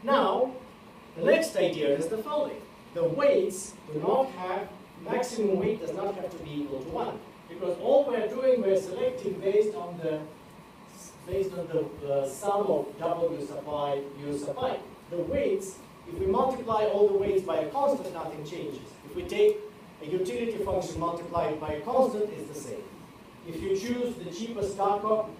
Now, the next idea is the following. The weights do not have, maximum weight does not have to be equal to 1. Because all we're doing, we're selecting based on the sum of W sub I, U sub I. The weights, if we multiply all the weights by a constant, nothing changes. If we take a utility function multiplied by a constant, it's the same. If you choose the cheapest taco,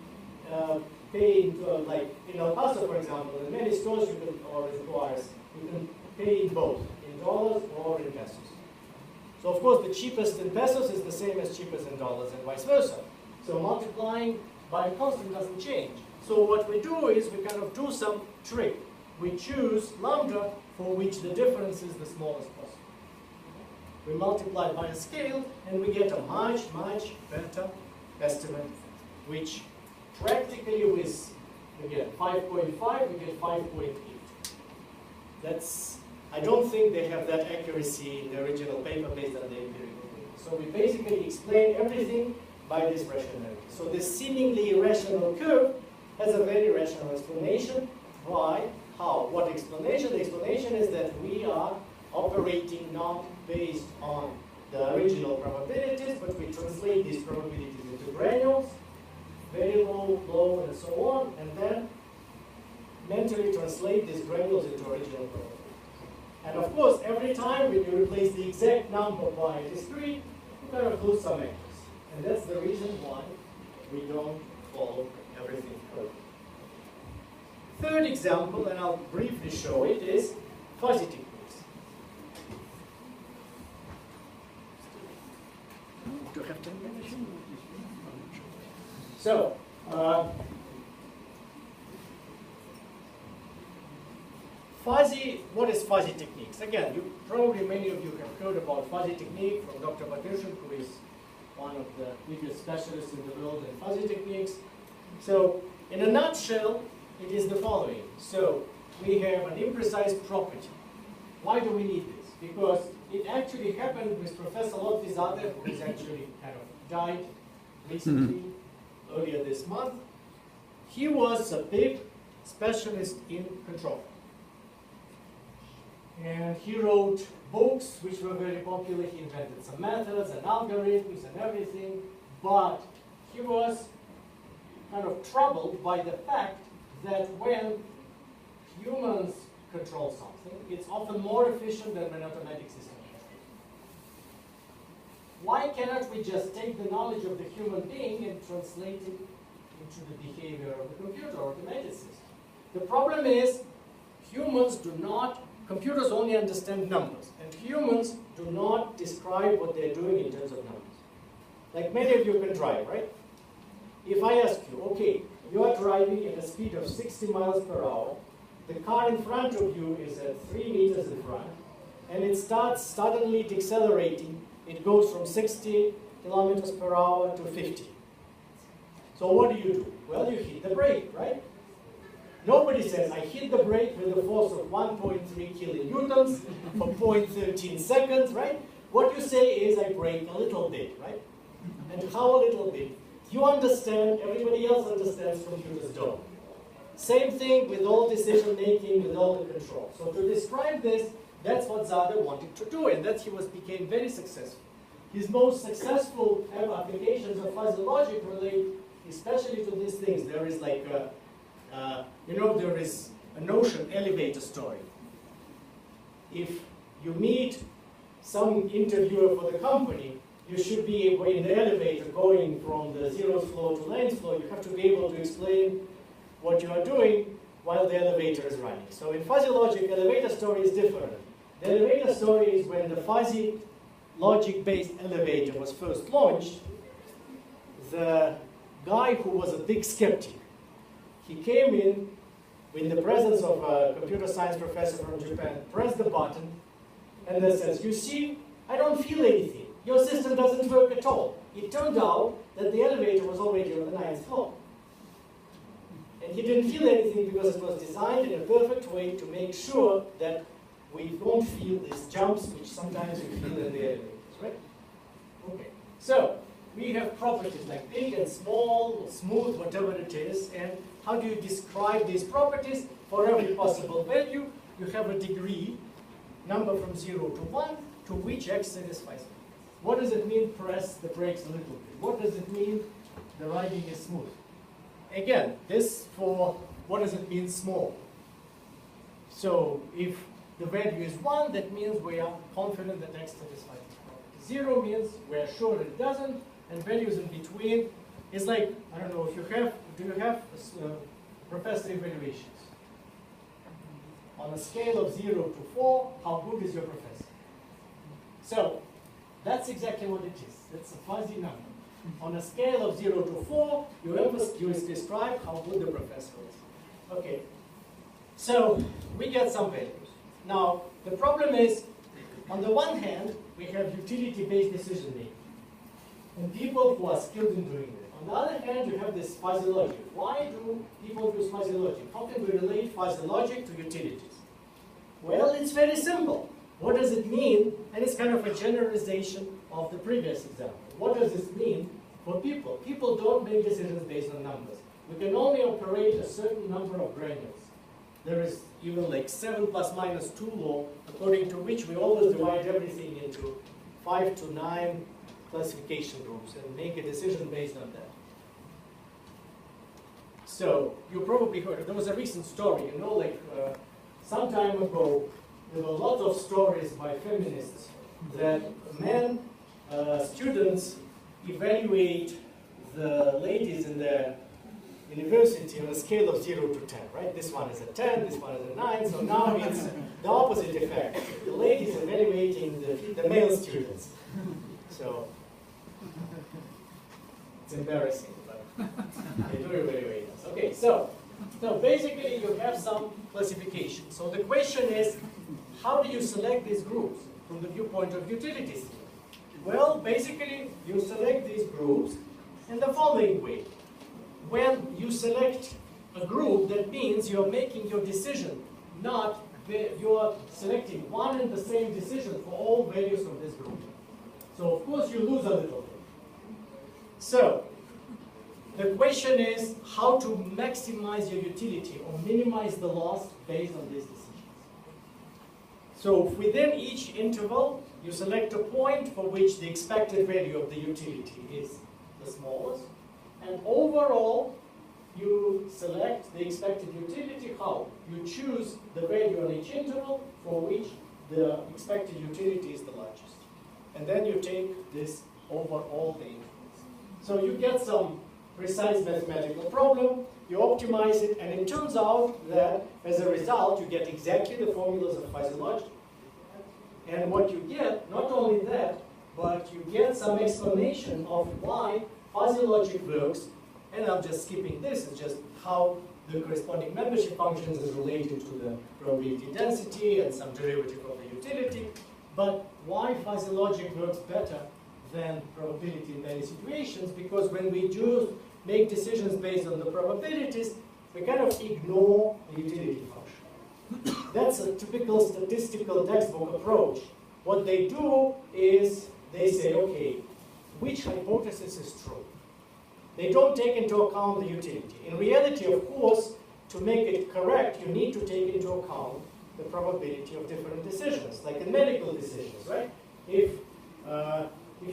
pay like in El Paso, for example, in many stores you can, or in Juarez, you can pay in both, in dollars or in pesos. So of course the cheapest in pesos is the same as cheapest in dollars and vice versa. So multiplying by a constant doesn't change. So what we do is we kind of do some trick. We choose lambda for which the difference is the smallest possible. We multiply by a scale and we get a much, much better estimate, which practically with, again, 5.5, we get 5.8. That's, I don't think they have that accuracy in the original paper based on the empirical data. So we basically explain everything by this rationality. So this seemingly irrational curve has a very rational explanation. Why? How? What explanation? The explanation is that we are operating not based on the original probabilities, but we translate these probabilities into granules, very low, low, and so on, and then mentally translate these granules into original probability. And of course, every time when you replace the exact number by a discrete, you kind of lose some errors. And that's the reason why we don't follow everything perfectly. Third example, and I'll briefly show it, is fuzzy techniques. Do you have 10 minutes? So, fuzzy, what is fuzzy techniques? Again, probably many of you have heard about fuzzy technique from Dr. Batyrshin, who is one of the biggest specialists in the world in fuzzy techniques. So, in a nutshell, it is the following. So, we have an imprecise property. Why do we need this? Because it actually happened with Professor Lotfi-Zadeh, who is actually kind of died recently, earlier this month. He was a big specialist in control. And he wrote books which were very popular. He invented some methods and algorithms and everything, but he was kind of troubled by the fact that when humans control something, it's often more efficient than an automatic system. Why cannot we just take the knowledge of the human being and translate it into the behavior of the computer or automated system? The problem is humans do not, computers only understand numbers, and humans do not describe what they're doing in terms of numbers. Like many of you can drive, right? If I ask you, okay, you are driving at a speed of 60 miles per hour, the car in front of you is at 3 meters in front, and it starts suddenly decelerating. It goes from 60 kilometers per hour to 50. So what do? Well, you hit the brake, right? Nobody says, I hit the brake with a force of 1.3 kilonewtons for 0.13 seconds, right? What you say is, I brake a little bit, right? And how a little bit? You understand, everybody else understands, computers don't. Same thing with all decision making, with all the control. So to describe this, that's what Zadeh wanted to do, and that he became very successful. His most successful applications of fuzzy logic relate especially to these things. There is like there is a notion, elevator story. If you meet some interviewer for the company, you should be able, in the elevator going from the 0th floor to 9th floor, you have to be able to explain what you are doing while the elevator is running. So in fuzzy logic, elevator story is different. The elevator story is when the fuzzy logic-based elevator was first launched, the guy who was a big skeptic, he came in the presence of a computer science professor from Japan, pressed the button, and then says, you see, I don't feel anything. Your system doesn't work at all. It turned out that the elevator was already on the 9th floor. And he didn't feel anything because it was designed in a perfect way to make sure that we don't feel these jumps which sometimes we feel in the elevators, right? Okay, so we have properties like big and small, smooth, whatever it is, and how do you describe these properties? For every possible value, you have a degree, number from 0 to 1, to which x satisfies it. What does it mean, press the brakes a little bit? What does it mean, the riding is smooth? Again, this for what does it mean, small? So if the value is 1, that means we are confident that x satisfies the property. 0 means we are sure it doesn't, and values in between is like, I don't know, if you have, do you have professor evaluations? On a scale of 0 to 4, how good is your professor? So that's exactly what it is. It's a fuzzy number. On a scale of 0 to 4, you describe how good the professor is. Okay, so we get some values. Now, the problem is, on the one hand, we have utility-based decision making, and people who are skilled in doing it. On the other hand, you have this fuzzy logic. Why do people use fuzzy logic? How can we relate fuzzy logic to utilities? Well, it's very simple. What does it mean? And it's kind of a generalization of the previous example. What does this mean for people? People don't make decisions based on numbers. We can only operate a certain number of granules. There is even like 7 plus minus 2 law, according to which we always divide everything into 5 to 9 classification groups and make a decision based on that. So you probably heard, there was a recent story, you know, like some time ago, there were lots of stories by feminists that men, students evaluate the ladies in the university on a scale of 0 to 10, right? This one is a 10, this one is a 9, so now it's the opposite effect. The ladies evaluating the male students. So it's embarrassing, but they do evaluate us. Okay, so basically you have some classification. So the question is, how do you select these groups from the viewpoint of utilities? Well, basically you select these groups in the following way. When you select a group, that means you're making your decision, you're selecting one and the same decision for all values of this group. So of course you lose a little bit. So the question is how to maximize your utility or minimize the loss based on these decisions. So within each interval, you select a point for which the expected value of the utility is the smallest. And overall, you select the expected utility. How? You choose the value on each interval for which the expected utility is the largest. And then you take this over all the intervals. So you get some precise mathematical problem, you optimize it, and it turns out that as a result, you get exactly the formulas of fuzzy logic. And what you get, not only that, but you get some explanation of why fuzzy logic works, and I'm just skipping this, it's just how the corresponding membership functions is related to the probability density and some derivative of the utility, but why fuzzy logic works better than probability in many situations, because when we do make decisions based on the probabilities, we kind of ignore the utility function. That's a typical statistical textbook approach. What they do is they say, okay, which hypothesis is true? They don't take into account the utility. In reality, of course, to make it correct, you need to take into account the probability of different decisions, like in medical decisions, right? If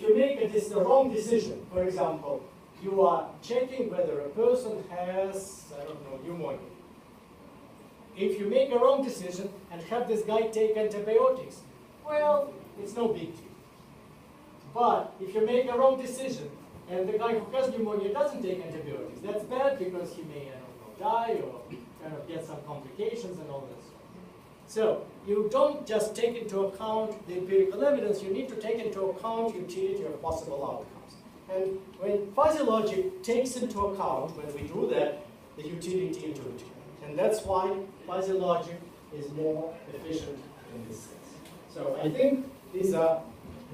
you make the wrong decision, for example, you are checking whether a person has, I don't know, pneumonia. If you make a wrong decision and have this guy take antibiotics, well, it's no big deal. But if you make a wrong decision and the guy who has pneumonia doesn't take antibiotics, that's bad because he may, I don't know, die or kind of get some complications and all that stuff. So you don't just take into account the empirical evidence, you need to take into account utility of possible outcomes. And when fuzzy logic takes into account, when we do that, the utility into it. And that's why fuzzy logic is more efficient in this sense. So I think these are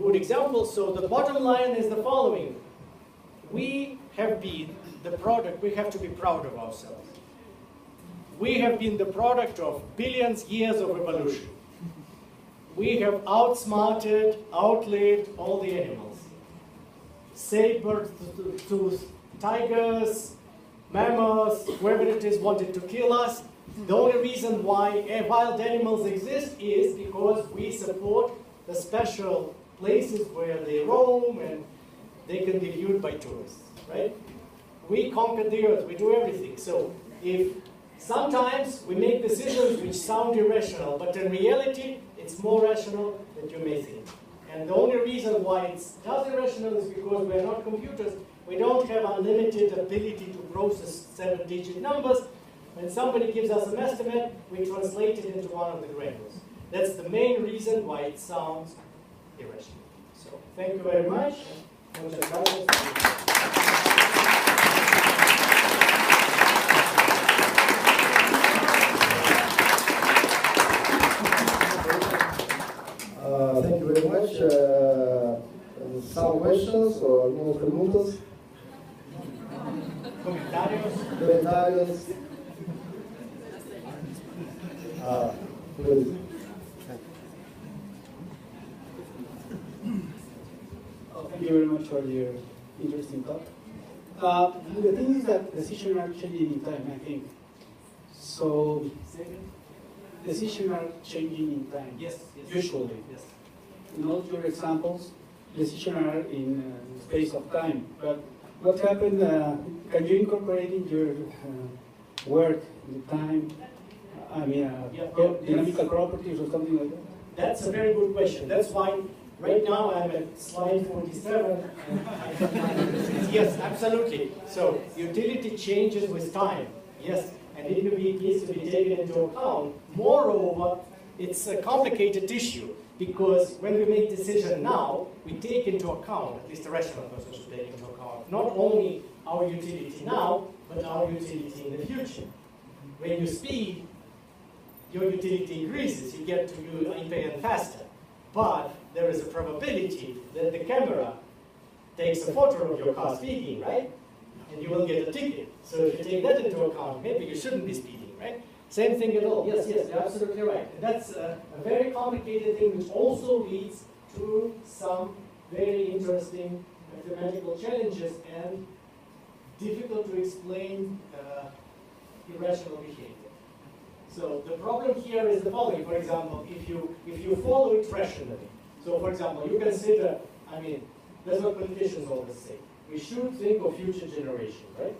good examples. So the bottom line is the following. We have been the product, we have to be proud of ourselves. We have been the product of billions years of evolution. We have outsmarted, outlived all the animals. Saber-toothed tigers, mammoths, whoever it is wanted to kill us. The only reason why wild animals exist is because we support the special places where they roam and they can be viewed by tourists, right? We conquer the earth, we do everything. So if sometimes we make decisions which sound irrational, but in reality, it's more rational than you may think. And the only reason why it's just irrational is because we're not computers. We don't have unlimited ability to process 7-digit numbers. When somebody gives us an estimate, we translate it into one of the granules. That's the main reason why it sounds irrational. So thank you very much. Thank you very much. Some questions or no preguntas? Comentarios. Please. Thank you very much for your interesting talk. The thing is that decisions are changing in time, I think. So, decisions are changing in time. Yes. Usually. Yes. In all your examples, decisions are in space of time. But what happened, can you incorporate in your work, the time, dynamical properties or something like that? That's a very good question. That's why right now I'm at slide 47. Yes, absolutely. So utility changes with time. Yes, and it needs to be taken into account. Moreover, it's a complicated issue because when we make decisions now, we take into account, at least a rational person should take into account, not only our utility now, but our utility in the future. When you speed, your utility increases, you get to use IPN faster. But there is a probability that the camera takes a photo of your car speeding, right? And you will get a ticket. So if you take that into account, maybe you shouldn't be speeding, right? Same thing at all. Yes, you're absolutely right. And that's a very complicated thing which also leads to some very interesting mathematical challenges and difficult to explain irrational behavior. So the problem here is the following. For example, if you follow it rationally. So for example, you consider, that's what politicians always say. We should think of future generations, right?